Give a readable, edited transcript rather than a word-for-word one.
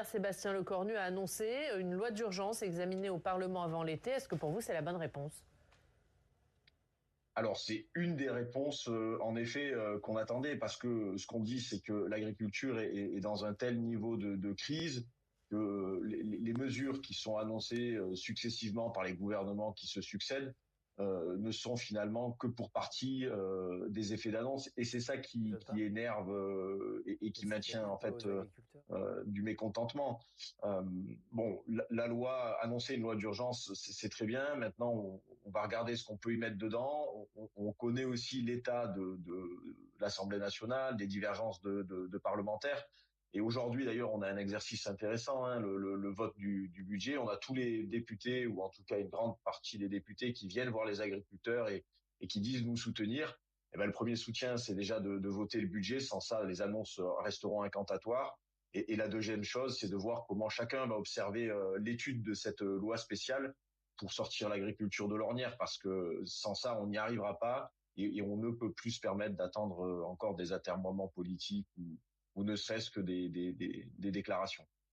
hier, Sébastien Lecornu a annoncé une loi d'urgence examinée au Parlement avant l'été. Est-ce que pour vous, c'est la bonne réponse? Alors c'est une des réponses en effet qu'on attendait parce que ce qu'on dit c'est que l'agriculture est dans un tel niveau de crise que les mesures qui sont annoncées successivement par les gouvernements qui se succèdent ne sont finalement que pour partie des effets d'annonce et c'est ça Ils veulent qui pas énerve et qui maintient inciter en fait aux agriculteurs. du mécontentement. Euh, bon, la loi, annoncer une loi d'urgence, c'est très bien. Maintenant, on va regarder ce qu'on peut y mettre dedans. On connaît aussi l'état de l'Assemblée nationale, des divergences de parlementaires. Et aujourd'hui, d'ailleurs, on a un exercice intéressant, hein, le vote du budget. On a tous les députés, ou en tout cas une grande partie des députés, qui viennent voir les agriculteurs et qui disent nous soutenir. Eh ben, le premier soutien, c'est déjà de voter le budget. Sans ça, les annonces resteront incantatoires. Et la deuxième chose, c'est de voir comment chacun va observer l'étude de cette loi spéciale pour sortir l'agriculture de l'ornière, parce que sans ça, on n'y arrivera pas et on ne peut plus se permettre d'attendre encore des atermoiements politiques ou ne serait-ce que des déclarations.